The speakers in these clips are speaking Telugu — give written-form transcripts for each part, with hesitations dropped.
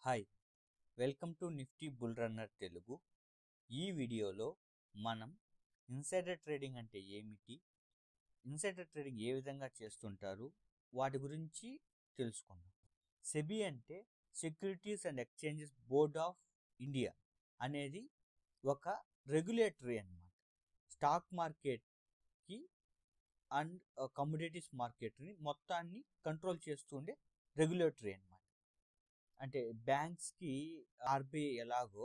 Hi, welcome to Nifty bull runner Telugu. ఈ వీడియోలో మనం ఇన్సైడర్ ట్రేడింగ్ అంటే ఏమిటి, ఇన్సైడర్ ట్రేడింగ్ ఏ విధంగా చేస్తుంటారు, వాటి గురించి తెలుసుకుందాం. సెబీ అంటే securities and exchanges board of India అనేది ఒక రెగ్యులేటరీ అన్నమాట. స్టాక్ మార్కెట్కి అండ్ కమోడిటీస్ మార్కెట్ని మొత్తాన్ని కంట్రోల్ చేస్తుండే రెగ్యులేటరీ అన్నమాట. అంటే బ్యాంక్స్కి ఆర్బీఐ ఎలాగో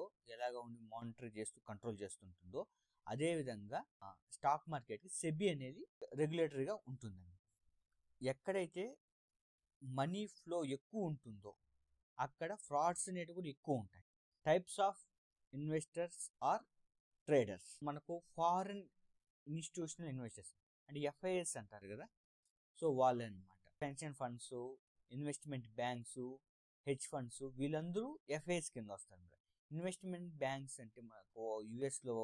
ఉండి మానిటర్ చేస్తూ కంట్రోల్ చేస్తుంటుందో అదేవిధంగా స్టాక్ మార్కెట్కి సెబీ అనేది రెగ్యులేటరీగా ఉంటుందండి. ఎక్కడైతే మనీ ఫ్లో ఎక్కువ ఉంటుందో అక్కడ ఫ్రాడ్స్ అనేవి కూడా ఎక్కువ ఉంటాయి. Types of investors or traders. మనకు ఫారిన్ ఇన్స్టిట్యూషనల్ ఇన్వెస్టర్స్ అంటే ఎఫ్ఐఎస్ అంటారు కదా, సో వాళ్ళే అనమాట. Pension funds, investment banks, hedge funds, వీళ్ళందరూ ఎఫ్ఐఎస్ కింద వస్తారు. ఇన్వెస్ట్మెంట్ బ్యాంక్స్ అంటే మనకు యుఎస్లో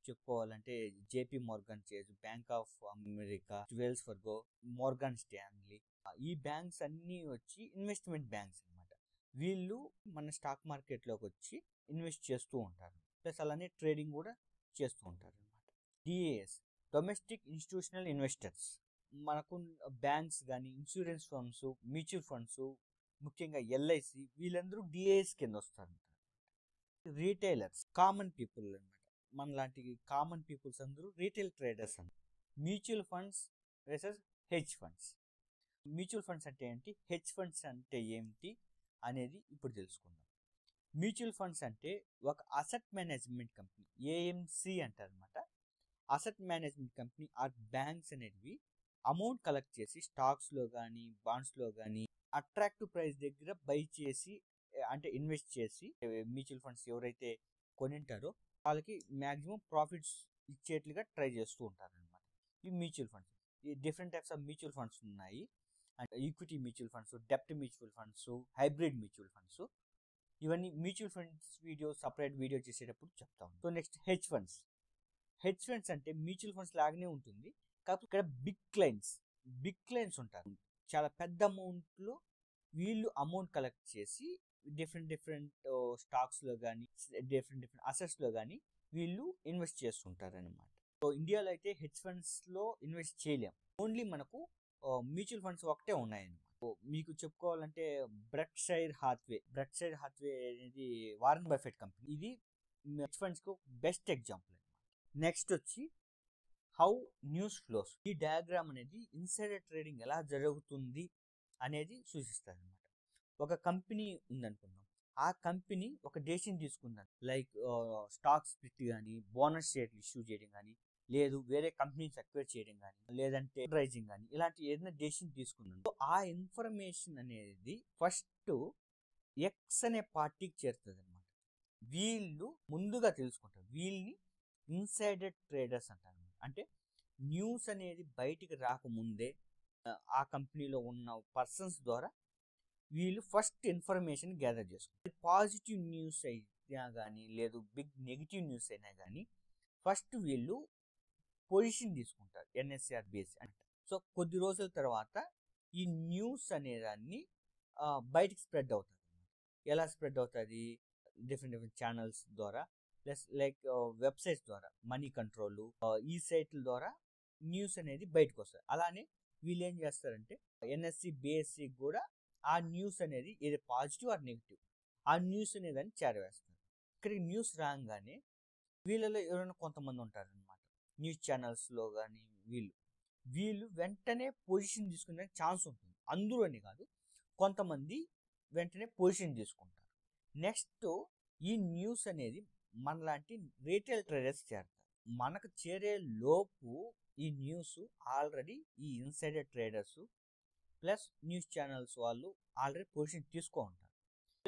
చెప్పుకోవాలంటే JP Morgan Chase, bank of America, Wells Fargo, Morgan Stanley, ఈ బ్యాంక్స్ అన్నీ వచ్చి ఇన్వెస్ట్మెంట్ బ్యాంక్స్ అనమాట. వీళ్ళు మన స్టాక్ మార్కెట్లోకి వచ్చి ఇన్వెస్ట్ చేస్తూ ఉంటారు, ప్లస్ అలానే ట్రేడింగ్ కూడా చేస్తూ ఉంటారు అనమాట. DAS, domestic institutional investors. మనకు బ్యాంక్స్ కానీ, ఇన్సూరెన్స్ ఫండ్స్, మ్యూచువల్ ఫండ్స్, ముఖ్యంగా ఎల్ఐసి, వీళ్ళందరూ డిఏఎస్ కింద వస్తారు. రీటైలర్స్, కామన్ పీపుల్ అనమాట. మన లాంటి కామన్ పీపుల్స్ అందరూ రీటైల్ ట్రేడర్స్ అన్నమాట. Mutual funds versus hedge funds. Mutual funds అంటే ఏంటి, హెడ్జ్ ఫండ్స్ అంటే ఏమిటి అనేది ఇప్పుడు తెలుసుకుందాం. మ్యూచువల్ ఫండ్స్ అంటే ఒక అసెట్ మేనేజ్మెంట్ కంపెనీ, ఏఎంసి అంటారు అనమాట. Asset management company or banks అనేవి అమౌంట్ కలెక్ట్ చేసి స్టాక్స్లో కానీ, బాండ్స్లో కానీ అట్రాక్టివ్ ప్రైస్ దగ్గర బై చేసి, అంటే ఇన్వెస్ట్ చేసి, మ్యూచువల్ ఫండ్స్ ఎవరైతే కొనింటారో వాళ్ళకి మ్యాక్సిమం ప్రాఫిట్స్ ఇచ్చేట్లుగా ట్రై చేస్తూ ఉంటారు అనమాట. ఈ మ్యూచువల్ ఫండ్స్, ఈ different types of mutual funds ఉన్నాయి. అంటే ఈక్విటీ మ్యూచువల్ ఫండ్స్, డెప్ట్ mutual funds, hybrid mutual funds. ఇవన్నీ మ్యూచువల్ ఫండ్స్ సపరేట్ వీడియో చేసేటప్పుడు చెప్తాం. So next hedge funds. Hedge funds అంటే మ్యూచువల్ ఫండ్స్ లాగానే ఉంటుంది, కాకపోతే ఇక్కడ బిగ్ క్లయింట్స్ ఉంటారు. చాలా పెద్ద అమౌంట్లో వీళ్ళు అమౌంట్ కలెక్ట్ చేసి డిఫరెంట్ స్టాక్స్లో కానీ, డిఫరెంట్ అసెట్స్లో కానీ వీళ్ళు ఇన్వెస్ట్ చేస్తుంటారు అనమాట. సో ఇండియాలో అయితే హెడ్జ్ ఫండ్స్లో ఇన్వెస్ట్ చేయలేం, ఓన్లీ మనకు మ్యూచువల్ ఫండ్స్ ఒకటే ఉన్నాయన్నమాట. మీకు చెప్పుకోవాలంటే బ్రక్షైర్ హాత్వే అనేది వారన్ బఫెట్ కంపెనీ. ఇది హెడ్జ్ ఫండ్స్కు బెస్ట్ ఎగ్జాంపుల్ అనమాట. నెక్స్ట్ వచ్చి హౌ న్యూస్ ఫ్లోస్. ఈ డయాగ్రామ్ అనేది ఇన్సైడర్ ట్రేడింగ్ ఎలా జరుగుతుంది అనేది సూచిస్తుంది అనమాట. ఒక కంపెనీ ఉందనుకుందాం, ఆ కంపెనీ ఒక డెసిషన్ తీసుకుందాం, లైక్ స్టాక్ స్ప్లిట్ కానీ, బోనస్ షేర్లు ఇష్యూ చేయడం కానీ, లేదు వేరే కంపెనీస్ అక్వైర్ చేయడం కానీ, లేదంటే రైజింగ్ కానీ, ఇలాంటి ఏదైనా డెసిషన్ తీసుకుందాం. సో ఆ ఇన్ఫర్మేషన్ అనేది ఫస్ట్ ఎక్స్ అనే పార్టీకి చేరుతుంది అనమాట. వీళ్ళు ముందుగా తెలుసుకుంటారు, వీళ్ళని ఇన్సైడర్ ట్రేడర్స్ అంటారు. అంటే న్యూస్ అనేది బయటికి రాకముందే ఆ కంపెనీలో ఉన్న పర్సన్స్ ద్వారా వీళ్ళు ఫస్ట్ ఇన్ఫర్మేషన్ గ్యాదర్ చేసుకుంటారు. పాజిటివ్ న్యూస్ అయినా కానీ, లేదు బిగ్ నెగిటివ్ న్యూస్ అయినా కానీ, ఫస్ట్ వీళ్ళు పొజిషన్ తీసుకుంటారు ఎన్ఎస్ఆర్ బేస్ అంటే. సో కొద్ది రోజుల తర్వాత ఈ న్యూస్ అనేదాన్ని బయటికి స్ప్రెడ్ అవుతుంది. ఎలా స్ప్రెడ్ అవుతుంది? డిఫరెంట్ ఛానల్స్ ద్వారా, ప్లస్ లైక్ వెబ్సైట్స్ ద్వారా, మనీ కంట్రోల్, ఈ సైట్ల ద్వారా న్యూస్ అనేది బయటకు వస్తుంది. అలానే వీళ్ళు ఏం చేస్తారంటే ఎన్ఎస్సి బిఎస్సి కూడా ఆ న్యూస్ అనేది ఏది పాజిటివ్ ఆర్ నెగిటివ్, ఆ న్యూస్ అనేది అని చేరవేస్తారు. ఇక్కడికి న్యూస్ రాగానే వీళ్ళలో ఎవరైనా కొంతమంది ఉంటారనమాట, న్యూస్ ఛానల్స్లో కానీ, వీళ్ళు వెంటనే పొజిషన్ తీసుకునే ఛాన్స్ ఉంటుంది. అందరూ అని కాదు, కొంతమంది వెంటనే పొజిషన్ తీసుకుంటారు. నెక్స్ట్ ఈ న్యూస్ అనేది మనలాంటి రీటైల్ ట్రేడర్స్ చేరతారు. మనకు చేరే లోపు ఈ న్యూస్ ఆల్రెడీ ఈ insider traders plus news channels వాళ్ళు ఆల్రెడీ పొజిషన్ తీసుకో ఉంటారు.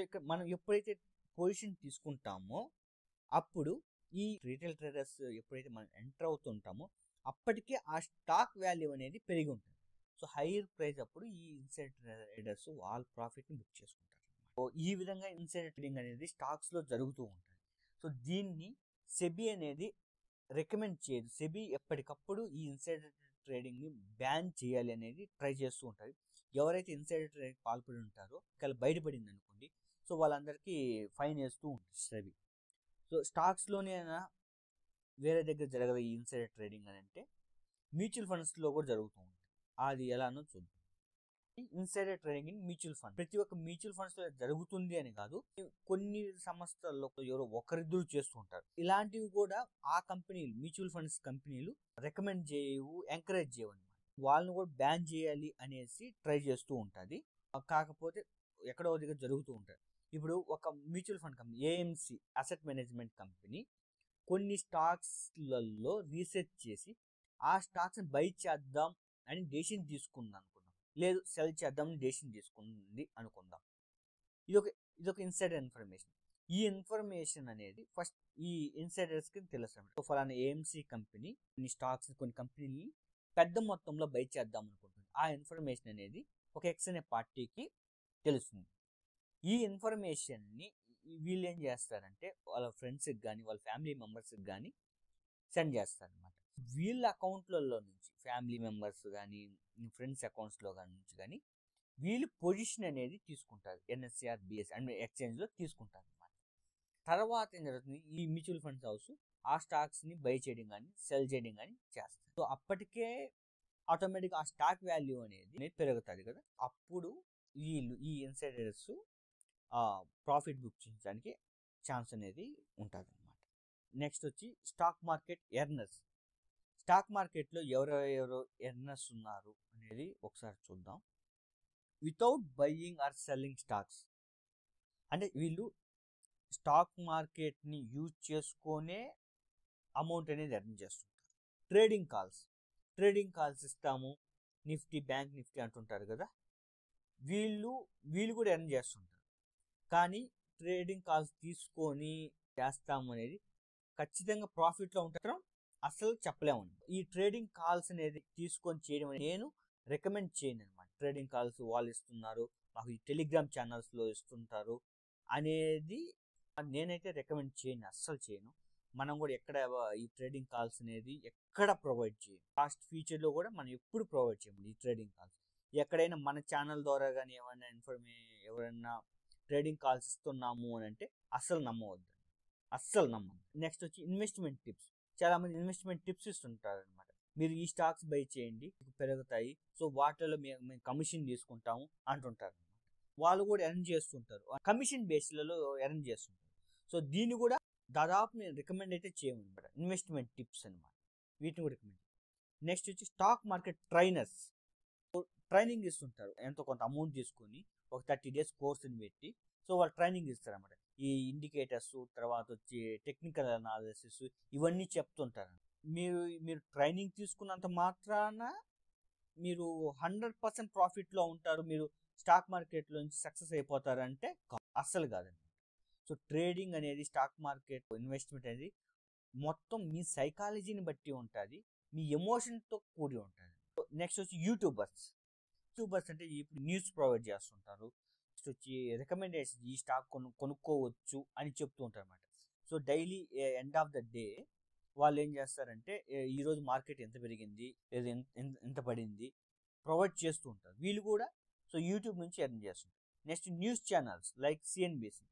ఇక్కడ మనం ఎప్పుడైతే పొజిషన్ తీసుకుంటామో అప్పుడు ఈ రీటైల్ ట్రేడర్స్ ఎప్పుడైతే మనం ఎంటర్ అవుతుంటామో అప్పటికే ఆ స్టాక్ వాల్యూ అనేది పెరిగి ఉంటుంది. సో హైయర్ ప్రైస్ అప్పుడు ఈ ఇన్సైడర్ ట్రేడర్స్ వాళ్ళ ప్రాఫిట్ని బుక్ చేసుకుంటారు. సో ఈ విధంగా ఇన్సైడర్ ట్రేడింగ్ అనేది స్టాక్స్లో జరుగుతూ ఉంటుంది. సో దీన్ని సెబీ అనేది రికమెండ్ చేయదు. సెబీ ఎప్పటికప్పుడు ఈ ఇన్సైడర్ ట్రేడింగ్ని బ్యాన్ చేయాలి అనేది ట్రై చేస్తూ ఉంటుంది. ఎవరైతే ఇన్సైడర్ ట్రేడింగ్ పాల్పడి ఉంటారో ఒకవేళ బయటపడింది అనుకోండి, సో వాళ్ళందరికీ ఫైన్ వేస్తూ ఉంటుంది సెబీ. సో స్టాక్స్లోనే వేరే దగ్గర జరగదు ఈ ఇన్సైడర్ ట్రేడింగ్ అని అంటే మ్యూచువల్ ఫండ్స్లో కూడా జరుగుతూ ఉంటుంది. అది ఎలానో చూద్దాం. Insider trading in mutual fund ప్రతి ఒక్క మ్యూచువల్ ఫండ్స్ లో జరుగుతుంది అని కాదు, కొన్ని సంస్థల్లో ఎవరో ఒకరిద్దరు చేస్తూ ఉంటారు. ఇలాంటివి కూడా ఆ కంపెనీలు మ్యూచువల్ ఫండ్స్ కంపెనీలు రికమెండ్ చేయవు, ఎంకరేజ్ చేయవు అనమాట. వాళ్ళని కూడా బ్యాన్ చేయాలి అనేసి ట్రై చేస్తూ ఉంటుంది. కాకపోతే ఎక్కడో దగ్గర జరుగుతూ ఉంటాయి. ఇప్పుడు ఒక mutual fund company AMC asset management company కొన్ని స్టాక్స్లలో రీసెర్చ్ చేసి ఆ స్టాక్స్ని బై చేద్దాం అని డెసిషన్ తీసుకుంది అనుకుందాం, లేదు సెల్ చేద్దామని డెసిషన్ తీసుకుంది అనుకుందాం. ఇదొక ఇన్సైడర్ ఇన్ఫర్మేషన్. ఈ ఇన్ఫర్మేషన్ అనేది ఫస్ట్ ఈ ఇన్సైడర్స్కి తెలుసు. ఫలానా ఏఎంసి కంపెనీ కొన్ని స్టాక్స్ కొన్ని కంపెనీని పెద్ద మొత్తంలో బై చేద్దాం అనుకుంటుంది. ఆ ఇన్ఫర్మేషన్ అనేది ఒక ఎక్స్ అనే పార్టీకి తెలుస్తుంది. ఈ ఇన్ఫర్మేషన్ని వీళ్ళు ఏం చేస్తారంటే వాళ్ళ ఫ్రెండ్స్కి కానీ వాళ్ళ ఫ్యామిలీ మెంబర్స్కి కానీ సెండ్ చేస్తారనమాట. వీళ్ళ అకౌంట్లలో నుంచి ఫ్యామిలీ మెంబర్స్ కానీ ఫ్రెండ్స్ అకౌంట్స్లో నుంచి కానీ వీళ్ళు పొజిషన్ అనేది తీసుకుంటారు. ఎన్ఎస్సిఆర్ బిఎస్ అండ్ ఎక్స్చేంజ్లో తీసుకుంటారు అనమాట. తర్వాత ఏం జరుగుతుంది, ఈ మ్యూచువల్ ఫండ్స్ హౌస్ ఆ స్టాక్స్ని బై చేయడం కానీ సెల్ చేయడం కానీ చేస్తారు. సో అప్పటికే ఆటోమేటిక్గా ఆ స్టాక్ వాల్యూ అనేది పెరుగుతుంది కదా, అప్పుడు వీళ్ళు ఈ ఇన్సైడర్స్ ప్రాఫిట్ బుక్ చేయడానికి ఛాన్స్ అనేది ఉంటుంది అనమాట. నెక్స్ట్ వచ్చి స్టాక్ మార్కెట్ ఎర్నర్స్. స్టాక్ మార్కెట్లో ఎవరెవరు ఎర్నర్స్ ఉన్నారు అనేది ఒకసారి చూద్దాం. Without buying or selling stocks అంటే వీళ్ళు స్టాక్ మార్కెట్ని యూజ్ చేసుకొనే అమౌంట్ అనేది ఎర్న్ చేస్తుంటారు. ట్రేడింగ్ కాల్స్ ఇస్తాము, నిఫ్టీ బ్యాంక్ నిఫ్టీ అంటుంటారు కదా, వీళ్ళు కూడా ఎర్న్ చేస్తుంటారు. కానీ ట్రేడింగ్ కాల్స్ తీసుకొని చేస్తాము అనేది ఖచ్చితంగా ప్రాఫిట్లో ఉంటాం అసలు చెప్పలేము. ఈ ట్రేడింగ్ కాల్స్ అనేది తీసుకొని చేయడం నేను రికమెండ్ చేయను అనమాట. ట్రేడింగ్ కాల్స్ వాళ్ళు ఇస్తున్నారు, మాకు ఈ టెలిగ్రామ్ ఛానల్స్లో ఇస్తుంటారు అనేది నేనైతే రికమెండ్ చేయను, అస్సలు చేయను. మనం కూడా ఎక్కడ ఈ ట్రేడింగ్ కాల్స్ అనేది ఎక్కడ ప్రొవైడ్ చేయం. లాస్ట్ ఫ్యూచర్లో కూడా మనం ఎప్పుడు ప్రొవైడ్ చేయము ఈ ట్రేడింగ్ కాల్స్. ఎక్కడైనా మన ఛానల్ ద్వారా కానీ ఏమైనా ఎవరైనా ట్రేడింగ్ కాల్స్ ఇస్తున్నాము అని అంటే అస్సలు నమ్మవద్దు, అస్సలు నమ్మద్దు. నెక్స్ట్ వచ్చి ఇన్వెస్ట్మెంట్ టిప్స్. చాలా మంది ఇన్వెస్ట్మెంట్ టిప్స్ ఇస్తుంటారు అనమాట. మీరు ఈ స్టాక్స్ బై చేయండి పెరుగుతాయి, సో వాటిలో మేము కమిషన్ తీసుకుంటాము అంటుంటారు. వాళ్ళు కూడా ఎర్న్ చేస్తుంటారు, కమిషన్ బేస్లలో ఎర్న్ చేస్తుంటారు. సో దీన్ని కూడా దాదాపు నేను రికమెండ్ అయితే చేయమన్నమాట, ఇన్వెస్ట్మెంట్ టిప్స్ అనమాట. వీటిని కూడా రికమెండ్. నెక్స్ట్ వచ్చి స్టాక్ మార్కెట్ ట్రైనర్స్. ట్రైనింగ్ ఇస్తుంటారు, ఎంతో కొంత అమౌంట్ తీసుకొని ఒక 30 days కోర్సుని పెట్టి సో వాళ్ళు ట్రైనింగ్ ఇస్తారు అన్నమాట. ఈ ఇండికేటర్స్ తర్వాత వచ్చి టెక్నికల్ అనాలిసిస్ ఇవన్నీ చెప్తుంటారు. మీరు ట్రైనింగ్ తీసుకున్నంత మాత్రాన మీరు 100% ప్రాఫిట్లో ఉంటారు, మీరు స్టాక్ మార్కెట్లో నుంచి సక్సెస్ అయిపోతారంటే అస్సలు కాదండి. సో ట్రేడింగ్ అనేది స్టాక్ మార్కెట్ ఇన్వెస్ట్మెంట్ అనేది మొత్తం మీ సైకాలజీని బట్టి ఉంటుంది, మీ ఎమోషన్తో కూడి ఉంటుంది. నెక్స్ట్ వచ్చి యూట్యూబర్స్ అంటే ఇప్పుడు న్యూస్ ప్రొవైడ్ చేస్తుంటారు. నెక్స్ట్ వచ్చి రికమెండేషన్, ఈ స్టాక్ కొనుక్కోవచ్చు అని చెప్తూ ఉంటారు అన్నమాట. So daily end of the day వాళ్ళు ఏం చేస్తారంటే ఈరోజు మార్కెట్ ఎంత పెరిగింది, లేదా ఎంత పడింది ప్రొవైడ్ చేస్తూ ఉంటారు వీళ్ళు కూడా. సో యూట్యూబ్ నుంచి ఎర్న్ చేస్తుంటారు. Next news channels like CNBC,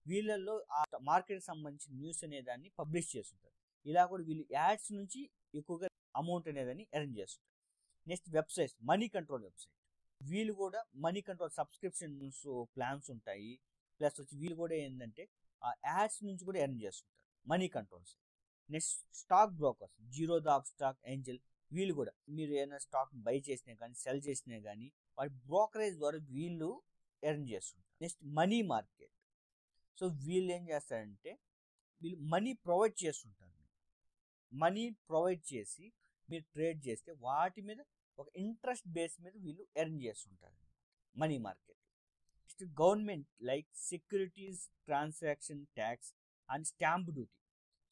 వీళ్ళల్లో ఆ మార్కెట్కి సంబంధించిన న్యూస్ అనేదాన్ని పబ్లిష్ చేస్తుంటారు. ఇలా కూడా వీళ్ళు యాడ్స్ నుంచి ఎక్కువగా అమౌంట్ అనేదాన్ని ఎర్న్ చేస్తుంటారు. Next websites, money control website, వీళ్ళు కూడా మనీ కంట్రోల్ సబ్స్క్రిప్షన్స్ ప్లాన్స్ ఉంటాయి. ప్లస్ వచ్చి వీళ్ళు కూడా ఏంటంటే ఆ యాడ్స్ నుంచి కూడా ఎర్న్ చేస్తుంటారు money controls. Next stock brokers, Zerodha stock Angel, వీళ్ళు కూడా మీరు ఏదైనా స్టాక్ బై చేసినా కానీ సెల్ చేసినా కానీ వాటి బ్రోకరేజ్ ద్వారా వీళ్ళు ఎర్న్ చేస్తుంటారు. నెక్స్ట్ మనీ మార్కెట్, సో వీళ్ళు ఏం చేస్తారంటే వీళ్ళు మనీ ప్రొవైడ్ చేస్తుంటారు. మనీ ప్రొవైడ్ చేసి మీరు ట్రేడ్ చేస్తే వాటి మీద ఒక ఇంట్రెస్ట్ బేస్ మీద వీళ్ళు ఎర్న్ చేస్తుంటారు money market. Next government like securities transaction tax and stamp duty.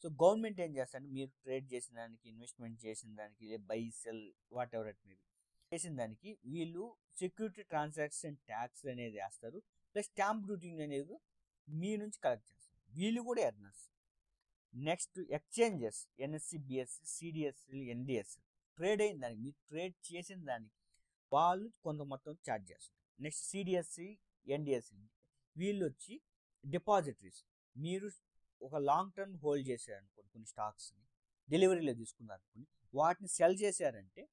So government ఏం చేస్తారంటే మీరు ట్రేడ్ చేసిన దానికి, ఇన్వెస్ట్మెంట్ చేసిన దానికి, buy sell what ever it may be చేసిన దానికి వీళ్ళు సెక్యూరిటీ ట్రాన్సాక్షన్ ట్యాక్స్ అనేది వేస్తారు. ప్లస్ స్టాంప్ డ్యూటీ అనేది మీ నుంచి కలెక్ట్ చేస్తారు. వీళ్ళు కూడా earners. Next exchanges, NSC BSc CDSC NDS, trade అయిన దానికి మీరు ట్రేడ్ చేసిన దానికి వాళ్ళు కొంత మొత్తం ఛార్జ్ చేస్తారు. నెక్స్ట్ సిడిఎస్సి ఎన్డిఎస్సి వీళ్ళు వచ్చి డిపాజిటరీస్, మీరు ఒక లాంగ్ టర్మ్ హోల్డ్ చేశారనుకోండి, కొన్ని స్టాక్స్ని డెలివరీలో తీసుకున్నారనుకోండి, వాటిని సెల్ చేశారంటే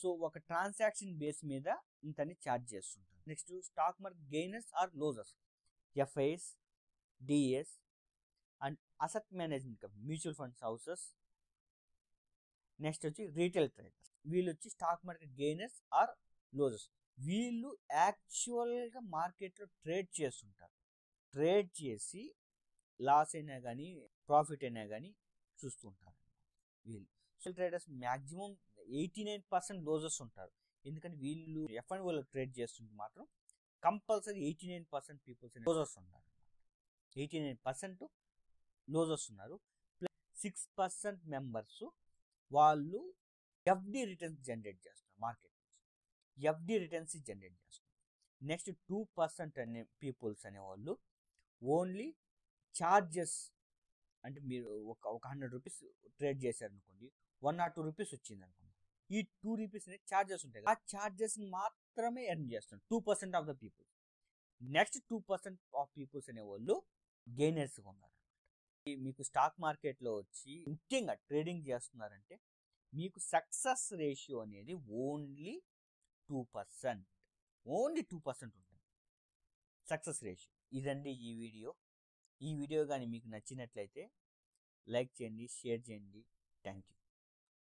సో ఒక ట్రాన్సాక్షన్ బేస్ మీద ఇంతని ఛార్జ్ చేస్తుంటారు. Next stock market gainers or losers, FIs, DIs and asset management company, mutual funds houses. Next వచ్చి రీటైల్ ట్రేడర్స్, వీళ్ళు వచ్చి stock market gainers or losers. వీళ్ళు యాక్చువల్గా మార్కెట్లో ట్రేడ్ చేస్తుంటారు. ట్రేడ్ చేసి లాస్ అయినా కానీ ప్రాఫిట్ అయినా కానీ చూస్తుంటారు వీళ్ళు. సో ట్రేడర్స్ మ్యాక్సిమం 89% లోజర్స్ ఉంటారు. ఎందుకంటే వీళ్ళు F&Oలో ట్రేడ్ చేస్తుంటే మాత్రం కంపల్సరీ 89% పీపుల్స్ లోజర్స్ ఉంటారు. 89% లోజర్స్ ఉన్నారు. ప్లస్ 6% మెంబర్స్ వాళ్ళు ఎఫ్డి రిటర్న్స్ జనరేట్ చేస్తున్నారు మార్కెట్. ఎఫ్డి రిటర్న్స్ జనరేట్ చేస్తున్నారు. నెక్స్ట్ 2% అనే పీపుల్స్ అనేవాళ్ళు ఓన్లీ ఛార్జెస్, అంటే మీరు ఒక 100 రూపీస్ ట్రేడ్ చేశారనుకోండి, 1 or 2 రూపీస్ వచ్చింది అనుకోండి, ఈ 2 రూపీస్ అనేది ఛార్జెస్ ఉంటాయి. ఆ ఛార్జెస్ మాత్రమే ఎర్న్ చేస్తున్నారు 2% of the people. Next 2% of peoples అనేవాళ్ళు గెయినర్స్గా ఉన్నారు. మీకు స్టాక్ మార్కెట్లో వచ్చి ముఖ్యంగా ట్రేడింగ్ చేస్తున్నారంటే మీకు సక్సెస్ రేషియో అనేది ఓన్లీ 2%, ఓన్లీ 2% ఉంటుంది సక్సెస్ రేషియో. ఇదండి ఈ వీడియో కానీ మీకు నచ్చినట్లయితే లైక్ చేయండి, షేర్ చేయండి. Thank you.